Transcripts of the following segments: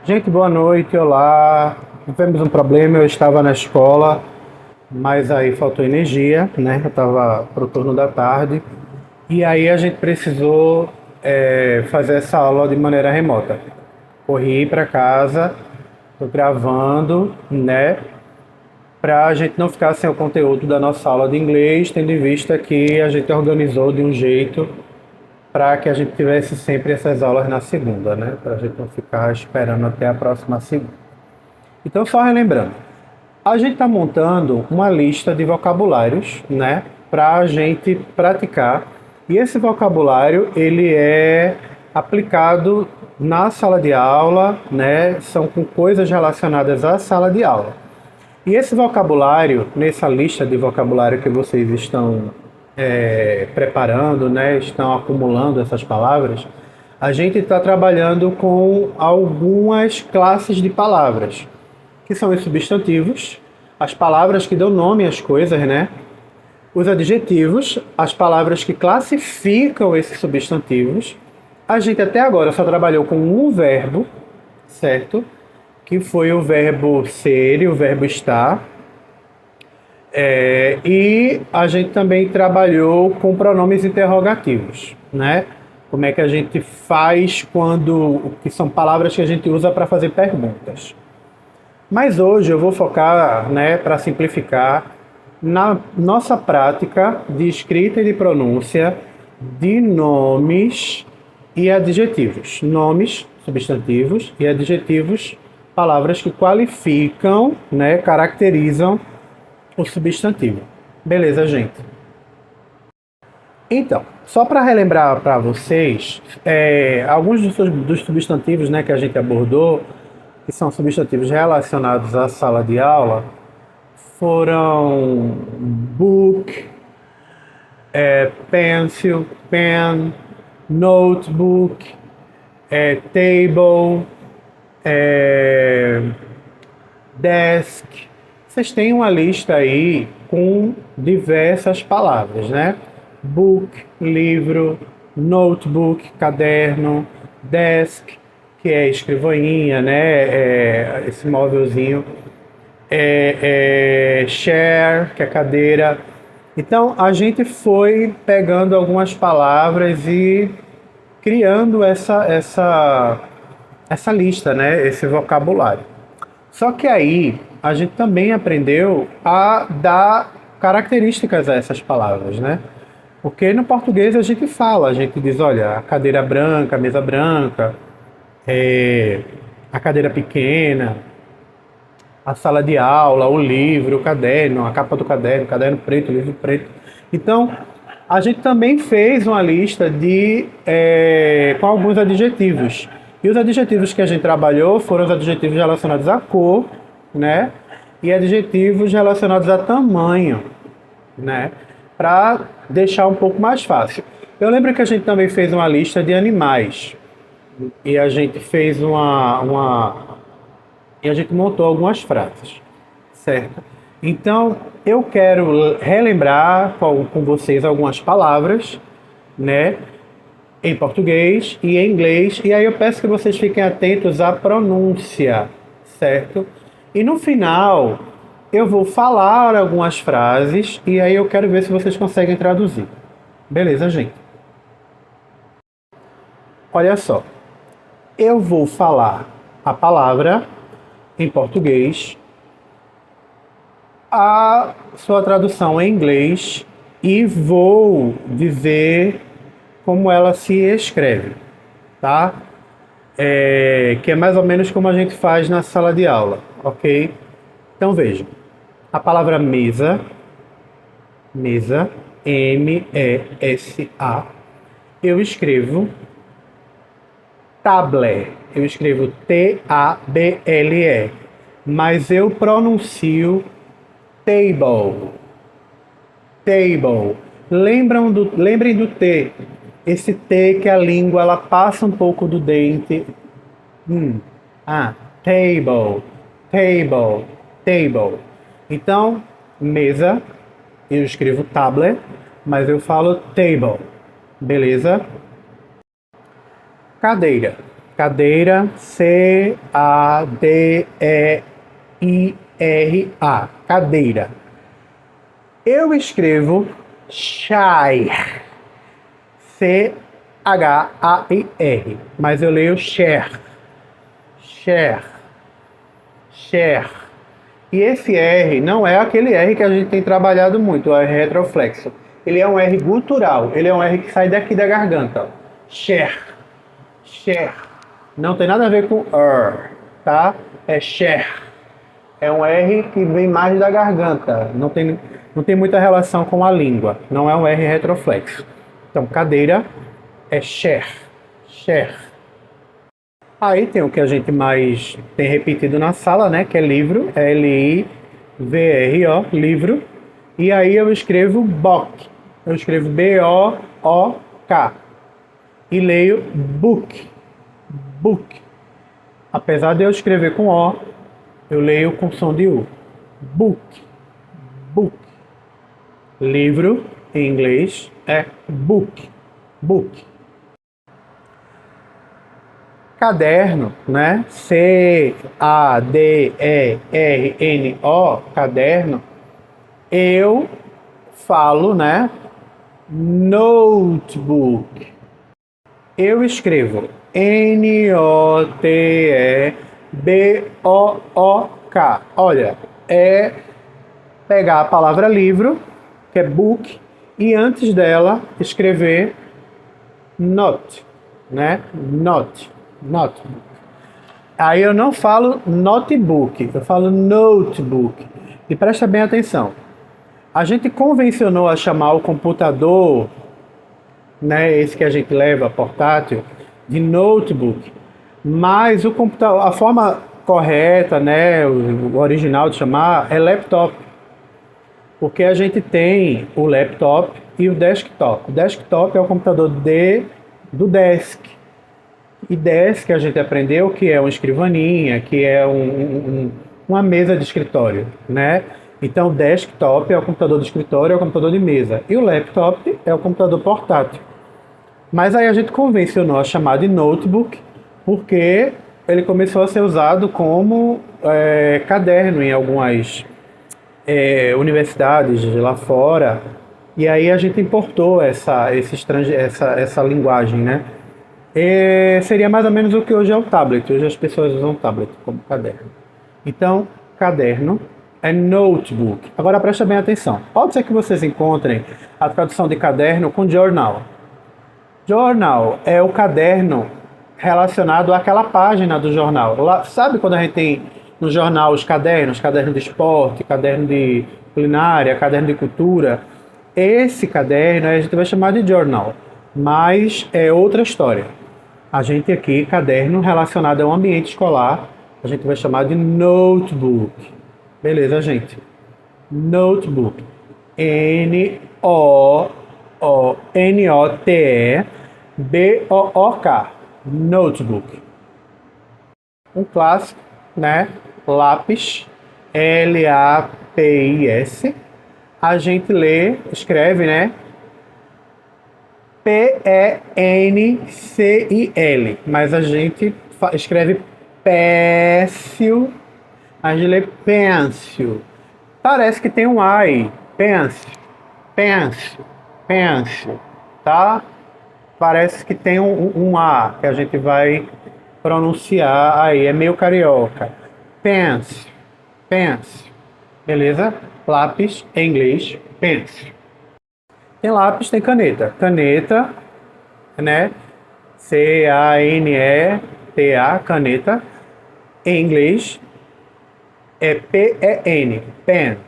Gente, boa noite, olá. Tivemos um problema, eu estava na escola, mas aí faltou energia, né? Eu estava pro turno da tarde e aí a gente precisou fazer essa aula de maneira remota. Corri para casa, tô gravando, né? Para a gente não ficar sem o conteúdo da nossa aula de inglês, tendo em vista que a gente organizou de um jeito para que a gente tivesse sempre essas aulas na segunda, né? Para a gente não ficar esperando até a próxima segunda. Então, só relembrando, a gente está montando uma lista de vocabulários, né, para a gente praticar. E esse vocabulário ele é aplicado na sala de aula, né? São com coisas relacionadas à sala de aula. E esse vocabulário, nessa lista de vocabulário que vocês estão preparando, né, estão acumulando essas palavras, a gente está trabalhando com algumas classes de palavras que são os substantivos, as palavras que dão nome às coisas, né? Os adjetivos, as palavras que classificam esses substantivos. A gente até agora só trabalhou com um verbo, certo? Que foi o verbo ser e o verbo estar. E a gente também trabalhou com pronomes interrogativos, né? Como é que a gente faz quando... que são palavras que a gente usa para fazer perguntas. Mas hoje eu vou focar, né, para simplificar, na nossa prática de escrita e de pronúncia de nomes e adjetivos. Nomes, substantivos e adjetivos, palavras que qualificam, né, caracterizam o substantivo. Beleza, gente? Então, só para relembrar para vocês, alguns dos substantivos, né, que a gente abordou, que são substantivos relacionados à sala de aula, foram book, pencil, pen, notebook, table, desk. Vocês têm uma lista aí com diversas palavras, né? Book, livro, notebook, caderno, desk, que é escrivaninha, né? Esse móvelzinho. Chair, que é cadeira. Então a gente foi pegando algumas palavras e criando essa lista, né? Esse vocabulário. Só que aí a gente também aprendeu a dar características a essas palavras, né? Porque no português a gente fala, a gente diz, olha, a cadeira branca, a mesa branca, a cadeira pequena, a sala de aula, o livro, o caderno, a capa do caderno, caderno preto, livro preto. Então, a gente também fez uma lista com alguns adjetivos. E os adjetivos que a gente trabalhou foram os adjetivos relacionados à cor, né? E adjetivos relacionados a tamanho, né? Para deixar um pouco mais fácil. Eu lembro que a gente também fez uma lista de animais. E a gente fez e a gente montou algumas frases, certo? Então, eu quero relembrar com vocês algumas palavras, né, em português e em inglês, e aí eu peço que vocês fiquem atentos à pronúncia, certo? E no final, eu vou falar algumas frases, e aí eu quero ver se vocês conseguem traduzir. Beleza, gente? Olha só, eu vou falar a palavra em português, a sua tradução em inglês e vou dizer como ela se escreve, tá? Que é mais ou menos como a gente faz na sala de aula, ok? Então vejam, a palavra mesa, mesa, M-E-S-A, eu escrevo tablet, eu escrevo T-A-B-L-E, mas eu pronuncio table, table. Lembrem do T, esse T que a língua ela passa um pouco do dente. Table, table, table. Então, mesa, eu escrevo tablet, mas eu falo table, beleza? Cadeira. Cadeira, C-A-D-E-I-R-A. Cadeira. Eu escrevo chair. C-H-A-I-R. Mas eu leio share. Share. Share. E esse R não é aquele R que a gente tem trabalhado muito, o R retroflexo. Ele é um R gutural, ele é um R que sai daqui da garganta. Share. Share. Não tem nada a ver com R, tá? É share. É um R que vem mais da garganta. Não tem muita relação com a língua. Não é um R retroflexo. Então, cadeira é share. Share. Aí tem o que a gente mais tem repetido na sala, né? Que é livro. L-I-V-R-O. Livro. E aí eu escrevo book. Eu escrevo B-O-O-K. E leio book. Book. Apesar de eu escrever com O, eu leio com som de U. Book. Book. Livro, em inglês, é book. Book. Caderno, né? C-A-D-E-R-N-O, caderno. Eu falo, né? Notebook. Eu escrevo N-O-T-E-B-O-O-K. Olha, é pegar a palavra livro, que é book, e antes dela escrever not, né? Not. Aí eu não falo notebook, eu falo notebook. E presta bem atenção. A gente convencionou a chamar o computador, né, esse que a gente leva portátil, de notebook. Mas o computador, a forma correta, né, o original de chamar é laptop. Porque a gente tem o laptop e o desktop. O desktop é o computador do desk. E desk a gente aprendeu que é uma escrivaninha, que é uma mesa de escritório, né? Então, o desktop é o computador do escritório, é o computador de mesa. E o laptop é o computador portátil. Mas aí a gente convencionou a chamar de notebook, porque ele começou a ser usado como caderno em algumas universidades lá fora. E aí a gente importou essa linguagem, né? Seria mais ou menos o que hoje é o tablet. Hoje as pessoas usam o tablet como caderno. Então, caderno é notebook. Agora presta bem atenção. Pode ser que vocês encontrem a tradução de caderno com journal. Journal é o caderno relacionado àquela página do jornal. Lá, sabe quando a gente tem no jornal os cadernos? Caderno de esporte, caderno de culinária, caderno de cultura. Esse caderno a gente vai chamar de journal. Mas é outra história. A gente aqui, caderno relacionado ao ambiente escolar, a gente vai chamar de notebook. Beleza, gente? Notebook. N-O-T-E-B-O-O-K. Notebook. Um clássico, né? Lápis. L-A-P-I-S. A gente escreve, né? P-E-N-C-I-L, mas a gente escreve péncil, a gente lê pencil. Parece que tem um A aí, pencil, tá? Parece que tem um A que a gente vai pronunciar aí, é meio carioca. Pencil, beleza? Lápis, em inglês, pencil. Tem lápis, tem caneta. Caneta, né? C-A-N-E-T-A, caneta. Em inglês é P-E-N, pen.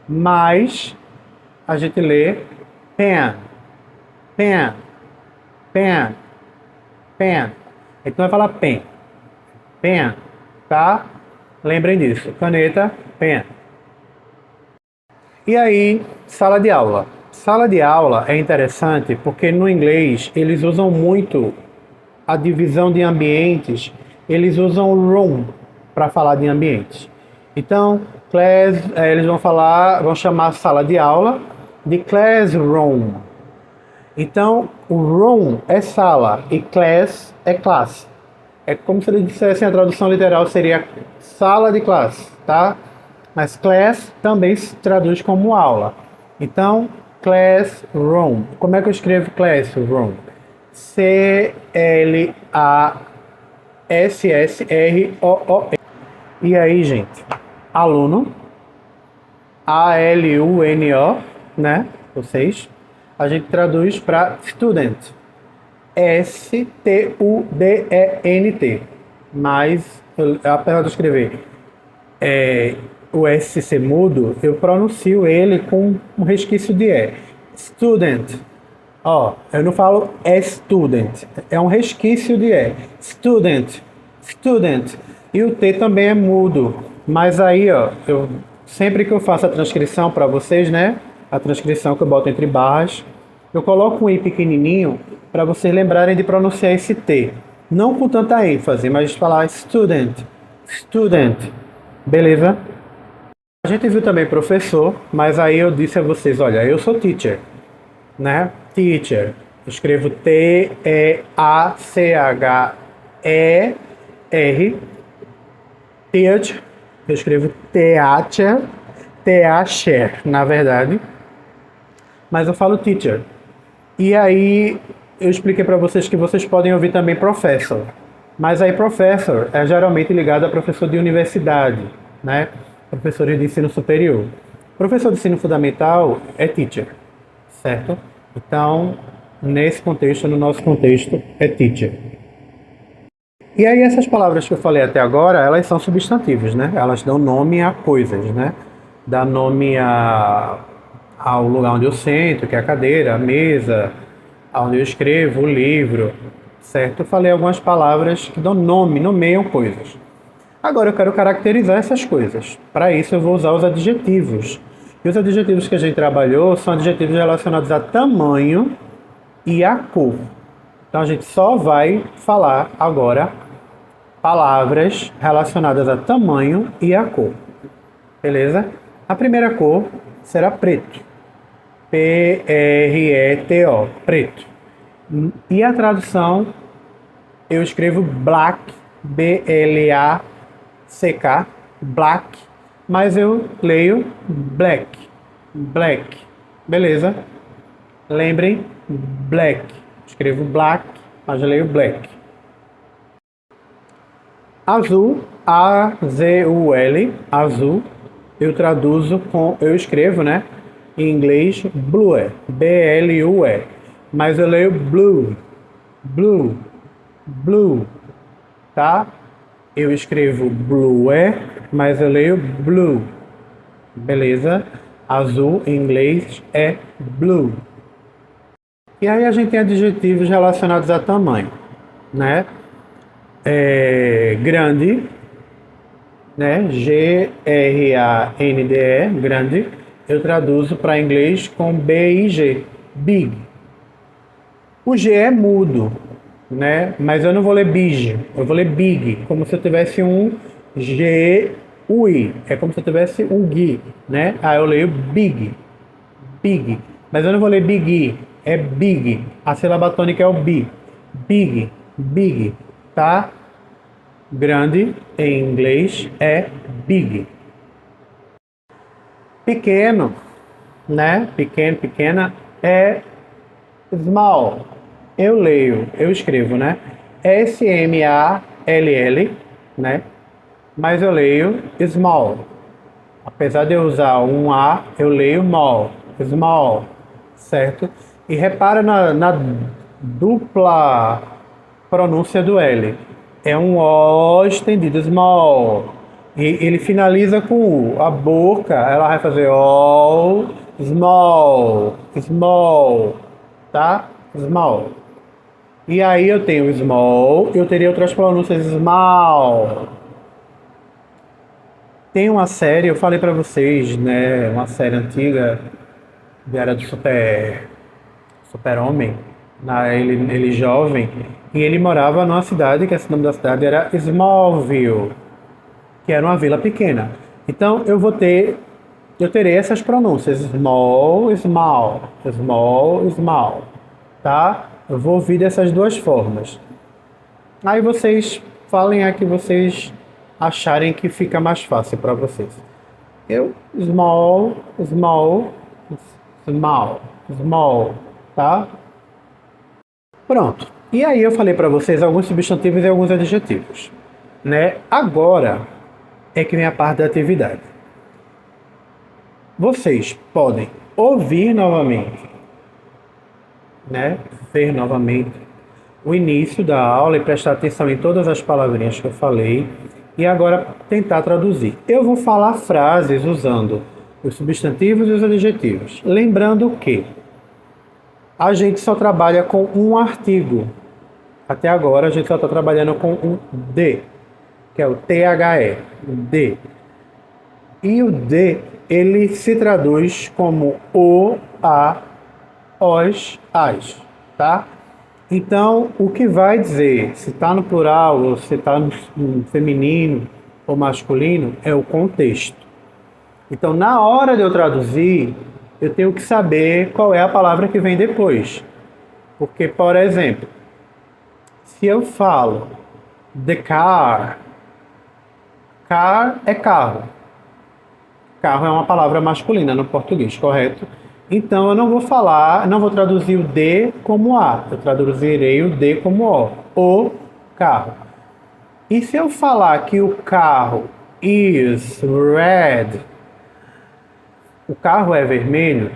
Mas a gente lê pen. A gente não vai falar pen. Pen, tá? Lembrem disso. Caneta, pen. E aí, sala de aula. Sala de aula é interessante porque no inglês eles usam muito a divisão de ambientes, eles usam room para falar de ambientes. Então, eles vão chamar a sala de aula de classroom. Então, o room é sala e class é classe. é como se eles dissessem, a tradução literal seria sala de classe, tá? Mas class também se traduz como aula. Então, classroom. Como é que eu escrevo classroom? C-L-A-S-S-R-O-O-M. E aí, gente? Aluno. A-L-U-N-O, né? Vocês. A gente traduz para student. S-T-U-D-E-N-T. Mas, apesar de eu escrever o S ser mudo, eu pronuncio ele com um resquício de E. Student. Ó, eu não falo student. É um resquício de E. Student. Student. E o T também é mudo. Mas aí, ó, sempre que eu faço a transcrição para vocês, né? A transcrição que eu boto entre barras, eu coloco um I pequenininho para vocês lembrarem de pronunciar esse T. Não com tanta ênfase, mas falar student. Student. Beleza? A gente viu também professor, mas aí eu disse a vocês, olha, eu sou teacher, né? Teacher. Eu escrevo T-E-A-C-H-E-R. Teacher. Eu escrevo teacher. Teacher, na verdade. Mas eu falo teacher. E aí eu expliquei para vocês que vocês podem ouvir também professor. Mas aí professor é geralmente ligado a professor de universidade, né? Professores de ensino superior. Professor de ensino fundamental é teacher, certo? Então, nesse contexto, no nosso contexto, é teacher. E aí essas palavras que eu falei até agora, elas são substantivos, né? Elas dão nome a coisas, né? Dá nome ao lugar onde eu sento, que é a cadeira, a mesa, onde eu escrevo, o livro, certo? Eu falei algumas palavras que dão nome, nomeiam coisas. Agora eu quero caracterizar essas coisas. Para isso eu vou usar os adjetivos. E os adjetivos que a gente trabalhou são adjetivos relacionados a tamanho e a cor. Então a gente só vai falar agora palavras relacionadas a tamanho e a cor. Beleza? A primeira cor será preto. P-R-E-T-O. Preto. E a tradução eu escrevo black. B-L-A-C-K. Black. Mas eu leio black. Black. Beleza? Lembrem, black. Escrevo black, mas eu leio black. Azul, A-Z-U-L, azul, eu traduzo eu escrevo, né? Em inglês, blue, B-L-U-E. Mas eu leio blue, blue, blue, tá? Eu escrevo blue, mas eu leio blue. Beleza? Azul em inglês é blue. E aí a gente tem adjetivos relacionados a tamanho, né? Grande, né? G-R-A-N-D-E, grande. Eu traduzo para inglês com B-I-G, big. O G é mudo, né? Mas eu não vou ler big, eu vou ler big, como se eu tivesse um G-U-I. É como se eu tivesse um GI, né? Aí eu leio big, big. Mas eu não vou ler big, é big. A sílaba tônica é o bi. Big, big, tá? Grande em inglês é big. Pequeno, né? Pequeno, pequena é small. Eu escrevo, né? S-M-A-L-L, né? Mas eu leio small. Apesar de eu usar um A, eu leio small. Small, certo? E repara na dupla pronúncia do L. É um O estendido, small. E ele finaliza com U. A boca, ela vai fazer O, small, small, tá? Small. E aí eu tenho small, eu teria outras pronúncias, small. Tem uma série, eu falei pra vocês, né? Uma série antiga, era do Super-Homem, ele jovem, e ele morava numa cidade, que o nome da cidade era Smallville, que era uma vila pequena. Então eu terei essas pronúncias, small, small, small, small, tá? Eu vou ouvir dessas duas formas. Aí vocês Falem a que vocês acharem que fica mais fácil para vocês. Eu, small, small, small, small, tá? Pronto. E aí eu falei para vocês alguns substantivos e alguns adjetivos, né? Agora é que vem a parte da atividade. Vocês podem ouvir novamente, né? Ver novamente o início da aula e prestar atenção em todas as palavrinhas que eu falei e agora tentar traduzir. Eu vou falar frases usando os substantivos e os adjetivos. Lembrando que a gente só trabalha com um artigo. Até agora a gente só está trabalhando com um de, que é o THE, de. E o de, ele se traduz como o, a, os, as, tá? Então, o que vai dizer se está no plural ou se está no feminino ou masculino é o contexto. Então, na hora de eu traduzir, eu tenho que saber qual é a palavra que vem depois. Porque, por exemplo, se eu falo the car, car é carro. Carro é uma palavra masculina no português, correto? Então eu não vou falar, não vou traduzir o de como a, eu traduzirei o de como o carro. E se eu falar que o carro is red, o carro é vermelho,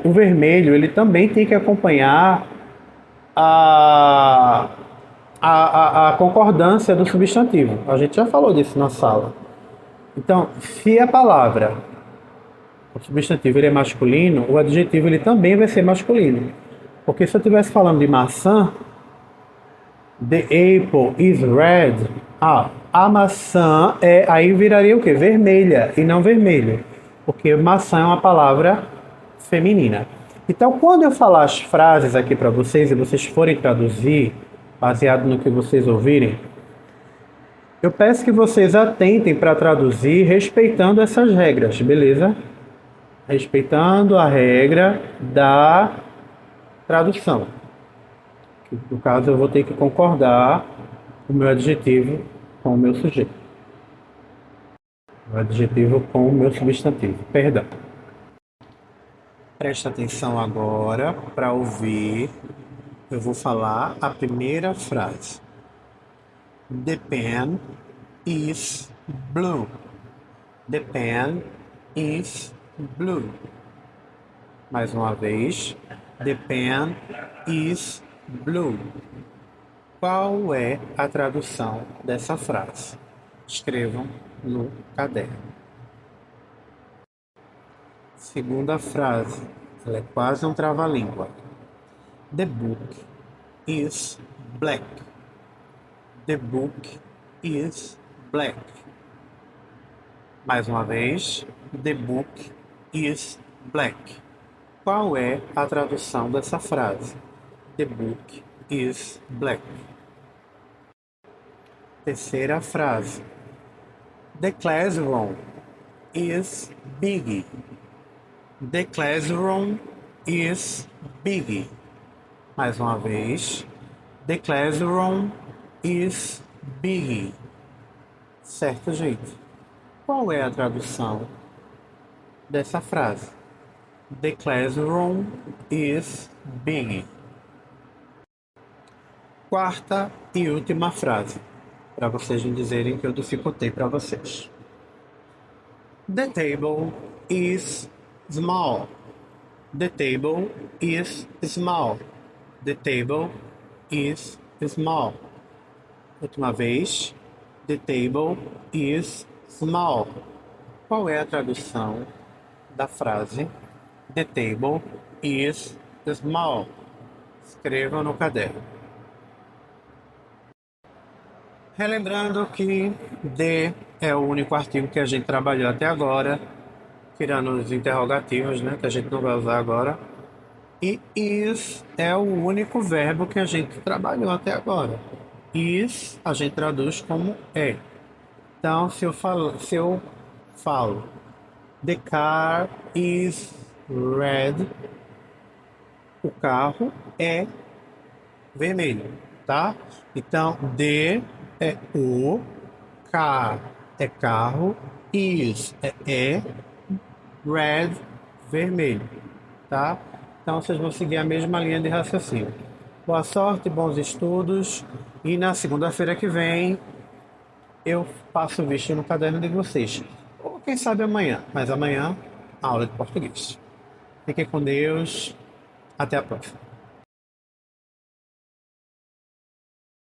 o vermelho ele também tem que acompanhar a, a concordância do substantivo. A gente já falou disso na sala. Então, se a palavra, o substantivo ele é masculino, o adjetivo ele também vai ser masculino. Porque se eu estivesse falando de maçã, the apple is red, a maçã aí viraria o quê? Vermelha e não vermelho. Porque maçã é uma palavra feminina. Então, quando eu falar as frases aqui para vocês e vocês forem traduzir, baseado no que vocês ouvirem, eu peço que vocês atentem para traduzir respeitando essas regras, beleza? Respeitando a regra da tradução. No caso, eu vou ter que concordar o meu adjetivo com o meu sujeito. O adjetivo com o meu substantivo. Perdão. Presta atenção agora para ouvir. Eu vou falar a primeira frase. The pen is blue. The pen is blue. Mais uma vez. The pen is blue. Qual é a tradução dessa frase? Escrevam no caderno. Segunda frase. Ela é quase um trava-língua. The book is black. The book is black. Mais uma vez. The book is black. Qual é a tradução dessa frase? The book is black. Terceira frase. The classroom is big. The classroom is big. Mais uma vez. The classroom is big. Certo, gente? Qual é a tradução dessa frase? The classroom is big. Quarta e última frase, para vocês me dizerem que eu dificultei para vocês. The table is small. The table is small. The table is small. Última vez. The table is small. Qual é a tradução da frase The table is small? Escrevam no caderno. Relembrando que the é o único artigo que a gente trabalhou até agora, tirando os interrogativos, né, que a gente não vai usar agora. E is é o único verbo que a gente trabalhou até agora. Is a gente traduz como é. Então, se eu falo the car is red, o carro é vermelho. tá? Então, D é o, K é carro, is é red, vermelho, tá? Então vocês vão seguir a mesma linha de raciocínio. Boa sorte, bons estudos e na segunda-feira que vem eu passo o visto no caderno de vocês. Ou quem sabe amanhã, mas amanhã aula de português. Fiquem com Deus, até a próxima.